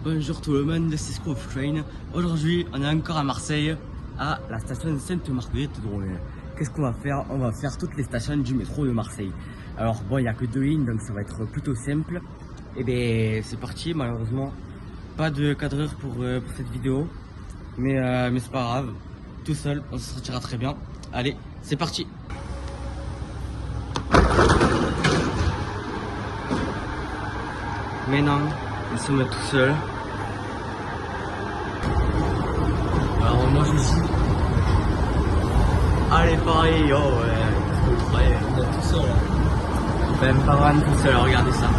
Bonjour tout le monde, c'est School of Train. Aujourd'hui, on est encore à Marseille, à la station Sainte-Marguerite. Qu'est-ce qu'on va faire? On va faire toutes les stations du métro de Marseille. Alors bon, il n'y a que 2 lignes, donc ça va être plutôt simple. Et bien, c'est parti. Malheureusement, pas de cadreur pour cette vidéo. Mais c'est pas grave. Tout seul, on se sortira très bien. Allez, c'est parti. Mais non, nous sommes tout seuls. Alors on mange ici. Allez pareil, oh ouais, on est tout seul. Même pas vraiment tout seul, regardez ça.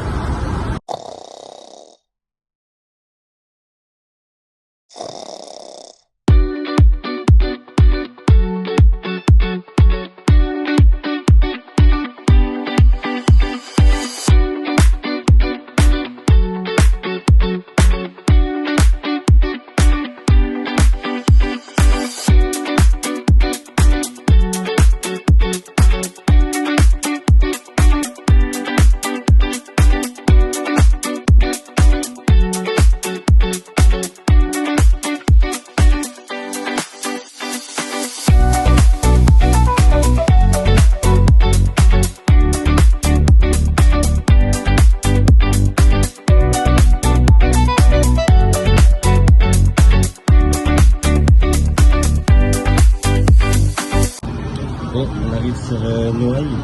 Bon, on arrive sur Noailles.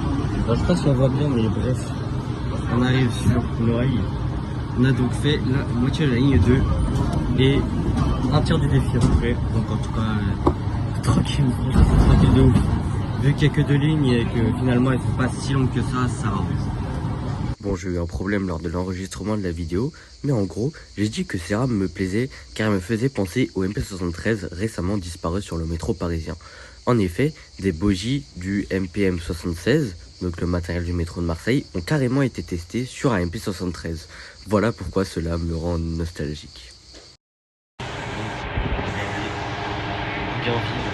Je sais pas si on voit bien, mais bref, on arrive sur Noailles. On a donc fait la moitié de la ligne 2 et un tiers du défi à peu près. Donc en tout cas, tranquille, tranquille de ouf. Vu qu'il n'y a que 2 lignes et que finalement elles sont pas si longues que ça va. Bon, j'ai eu un problème lors de l'enregistrement de la vidéo, mais en gros, j'ai dit que Seram me plaisait car il me faisait penser au MP73 récemment disparu sur le métro parisien. En effet, des bogies du MPM76, donc le matériel du métro de Marseille, ont carrément été testés sur un MP73. Voilà pourquoi cela me rend nostalgique. Bien en ville.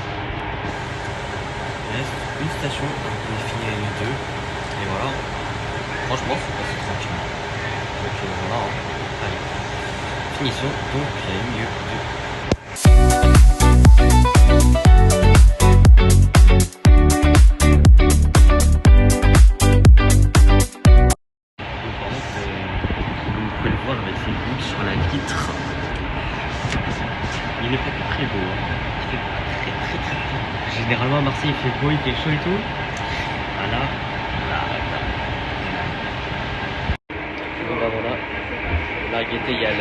Il reste une station pour finir la ligne 2 et voilà. Franchement, c'est passé tranquillement. Donc voilà, allez. Finissons donc la ligne 2. Vous pouvez le voir avec ses boucles sur la vitre. Il n'est pas très beau. Il fait très beau. Généralement à Marseille il fait beau, il fait chaud et tout. Voilà. Voilà. Là, guettez, il y a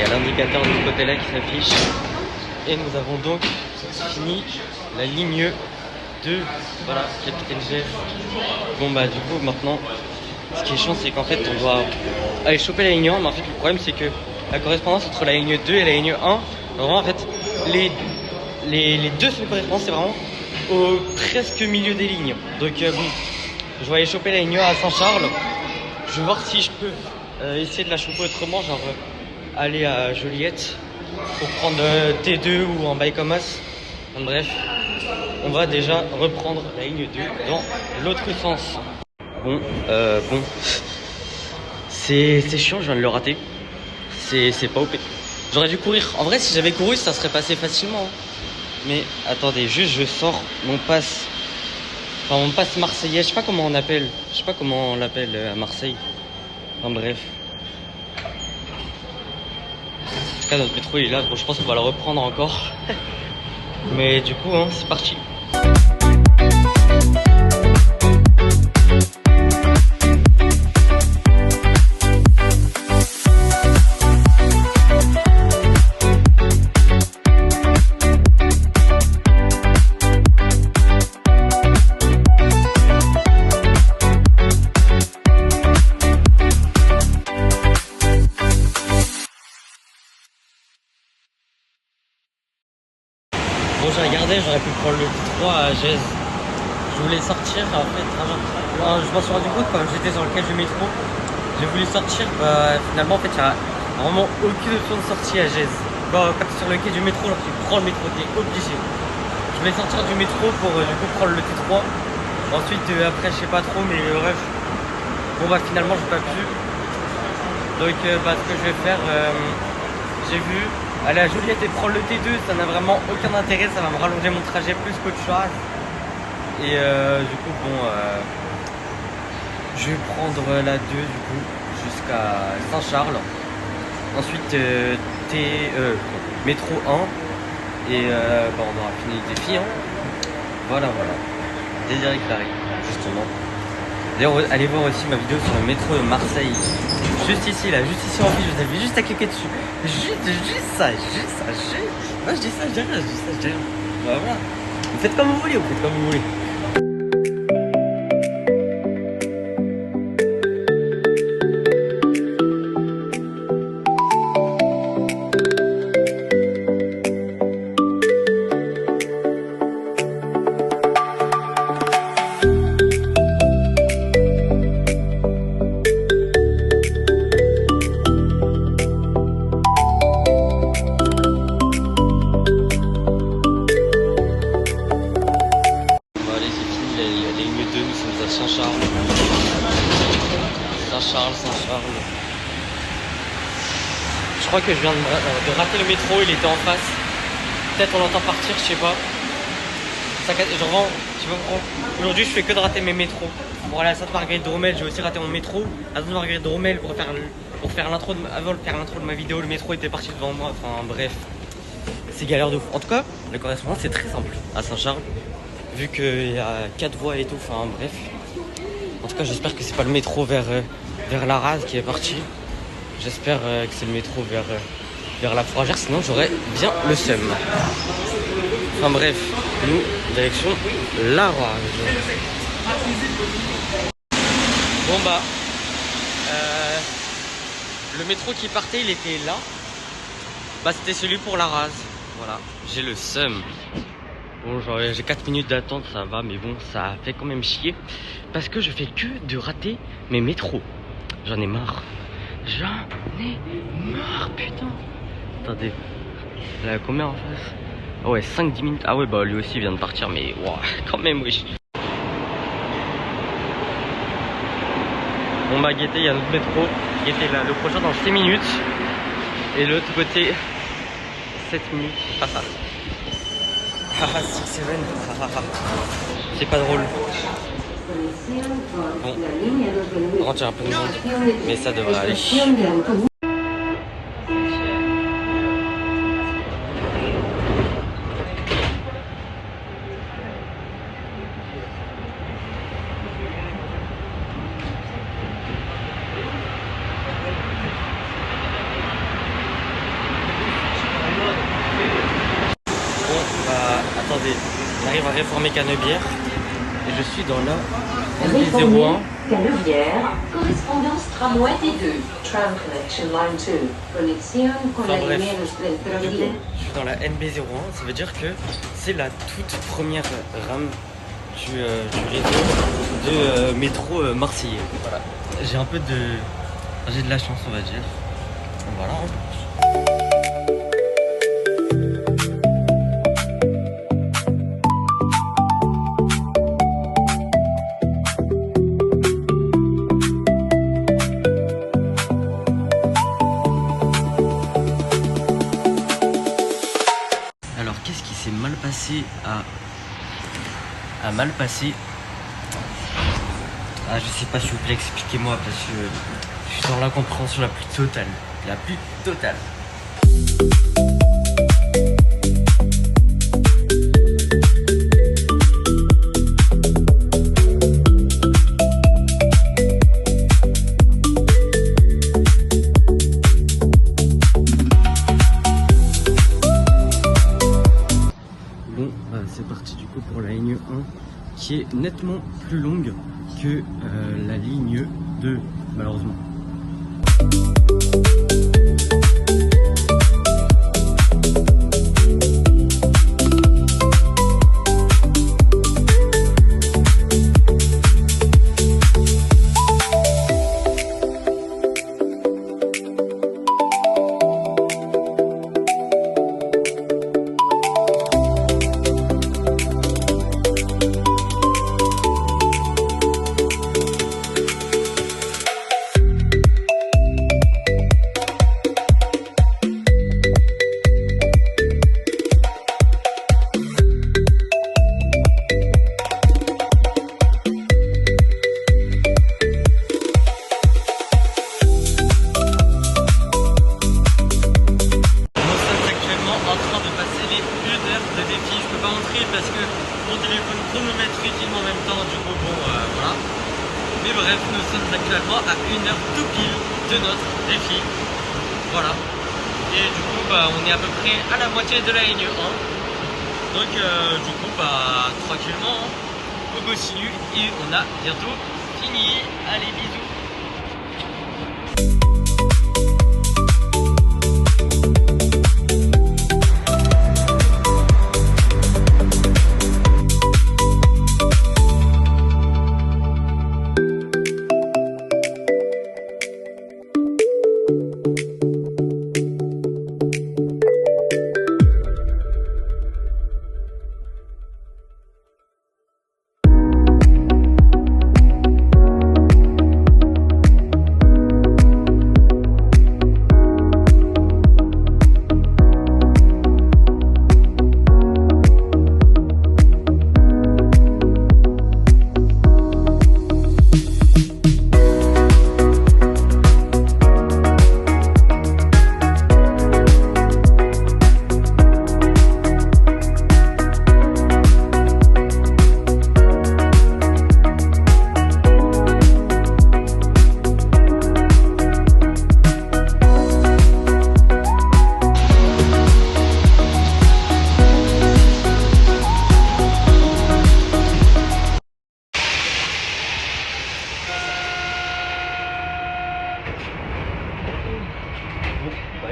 l'indicateur de ce côté-là qui s'affiche. Et nous avons donc fini la ligne 2. Voilà, Capitaine Jeff. Bon bah du coup maintenant, ce qui est chiant c'est qu'en fait on doit aller choper la ligne 1. Mais en fait le problème c'est que la correspondance entre la ligne 2 et la ligne 1, vraiment en fait les deux correspondances c'est vraiment au presque milieu des lignes. Donc bon, je vais aller choper la ligne 1 à Saint-Charles. Je vais voir si je peux essayer de la choper autrement, genre aller à Joliette pour prendre T2 ou en Baïkomas. Bref, on va déjà reprendre la ligne 2 dans l'autre sens. Bon, c'est chiant, je viens de le rater. C'est pas OP. J'aurais dû courir. En vrai, si j'avais couru, ça serait passé facilement. Mais attendez, juste je sors mon passe. Enfin, mon passe marseillais, je sais pas comment on appelle. Je sais pas comment on l'appelle à Marseille. Enfin bref. En tout cas, notre métro il est là. Bon, je pense qu'on va le reprendre encore. Mais du coup, c'est parti. Bon, j'ai regardé, j'aurais pu prendre le T3 à Gèze. Je voulais sortir, en fait, je m'en suis rendu compte quand j'étais sur le quai du métro. J'ai voulu sortir, finalement, en fait, il n'y a vraiment aucune option de sortie à Gèze. Bon, quand tu es sur le quai du métro, alors tu prends le métro, tu es obligé. Je voulais sortir du métro pour du coup prendre le T3. Ensuite, après, je sais pas trop, mais bref. Bon, bah, finalement, j'ai pas pu. Donc ce que je vais faire, j'ai vu aller à Joliette et prendre le T2, ça n'a vraiment aucun intérêt, ça va me rallonger mon trajet plus qu'autre chose. Et du coup je vais prendre la 2 du coup jusqu'à Saint-Charles. Ensuite métro 1 et on aura fini le défi. Hein. Voilà. Désiré Clary, justement. D'ailleurs, allez voir aussi ma vidéo sur le métro de Marseille. Juste ici en vie, je vous avais juste à cliquer dessus. Juste ça. Moi je dis ça, je dis rien. Voilà. Vous faites comme vous voulez, Saint-Charles. Je crois que je viens de rater le métro, il était en face. Peut-être on l'entend partir, je sais pas. Aujourd'hui je fais que de rater mes métros. Pour aller à Sainte-Marguerite-de-Rommel, j'ai aussi raté mon métro. À Sainte-Marguerite-de-Rommel pour faire l'intro de ma vidéo, le métro était parti devant moi. Enfin bref, c'est galère de fou. En tout cas, le correspondant c'est très simple à Saint-Charles. Vu qu'il y a 4 voies et tout, enfin bref. En tout cas j'espère que c'est pas le métro vers la Rase qui est parti. J'espère que c'est le métro vers la Fourragère, sinon j'aurais bien le seum. Enfin bref, nous, direction la Rase. Bon le métro qui partait, il était là. C'était celui pour la Rase. Voilà, j'ai le seum. Bon, j'ai 4 minutes d'attente, ça va, mais bon, ça fait quand même chier. Parce que je fais que de rater mes métros. J'en ai marre. Putain. Attendez. Là, combien en face? Ah ouais, 5-10 minutes. Ah ouais, lui aussi vient de partir, mais wow, quand même, oui. Bon, Gaieté, il y a notre métro. Gaieté, là, le prochain dans 6 minutes. Et l'autre côté, 7 minutes. Haha, 6-7. C'est pas drôle. Bon, on rentre un peu de monde, mais ça devrait aller. Attendez, j'arrive à réformer Canebière et je suis dans la NB01. Canebière, correspondance tramway T2, tram connection line 2, connexion con la ligne del ferroviario. Je suis dans la NB01, ça veut dire que c'est la toute première rame du réseau de métro marseillais. Voilà. J'ai de la chance, on va dire. Voilà. Qu'est-ce qui s'est mal passé à mal passé? Je sais pas, s'il vous plaît, expliquez-moi parce que je suis dans l'incompréhension la plus totale. C'est parti du coup pour la ligne 1 qui est nettement plus longue que la ligne 2 malheureusement. défi. Voilà. Et du coup, bah, on est à peu près à la moitié de la ligne 1. Donc, du coup, bah, tranquillement, hein, au Gossilu. Et on a bientôt fini. Allez, bisous.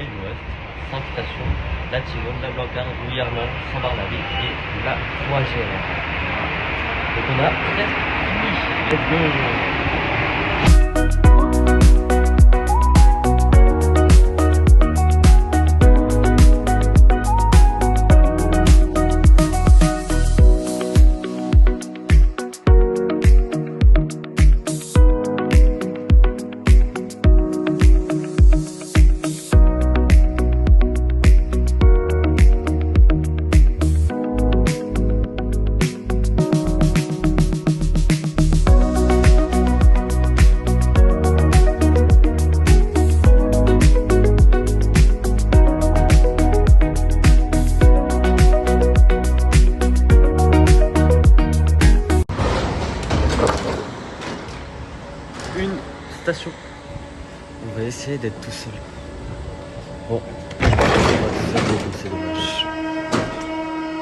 Il nous reste 5 stations, la Timone, la Blancarde, Louis-Armand, Saint-Barnabé et la Fougère. Donc on a presque fini. Let's go. Une station. On va essayer d'être tout seul. Bon, je pense qu'on va tout seul, mais c'est dommage.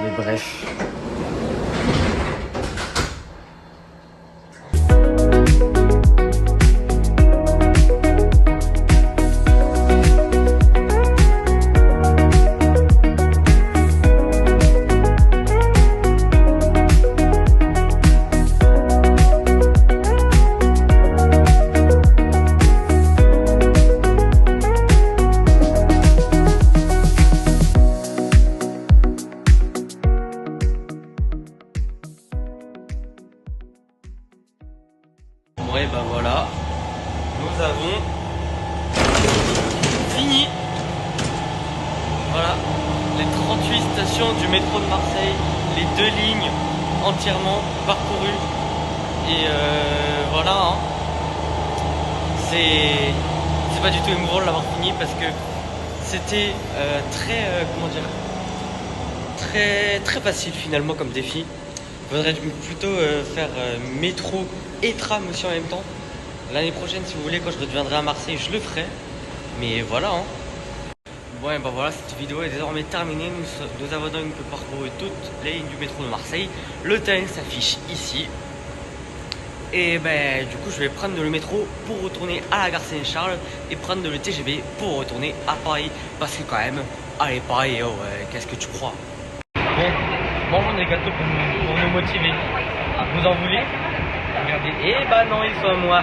Mais bref. Et ben voilà, nous avons fini. Voilà, les 38 stations du métro de Marseille, les 2 lignes entièrement parcourues. Et voilà, hein. C'est pas du tout émouvant de l'avoir fini parce que c'était comment dire, très facile finalement comme défi. Il faudrait plutôt faire métro et tram aussi en même temps. L'année prochaine, si vous voulez, quand je reviendrai à Marseille, je le ferai. Mais voilà, hein. Bon, et ben voilà, cette vidéo est désormais terminée. Nous avons donc parcouru toutes les lignes du métro de Marseille. Le timing s'affiche ici. Et ben du coup, je vais prendre le métro pour retourner à la gare Saint-Charles et prendre le TGV pour retourner à Paris. Parce que quand même, allez Paris, oh, qu'est-ce que tu crois? Bon, mangeons des gâteaux pour nous motiver. Vous en voulez? Regardez. Eh bah non, ils sont à moi.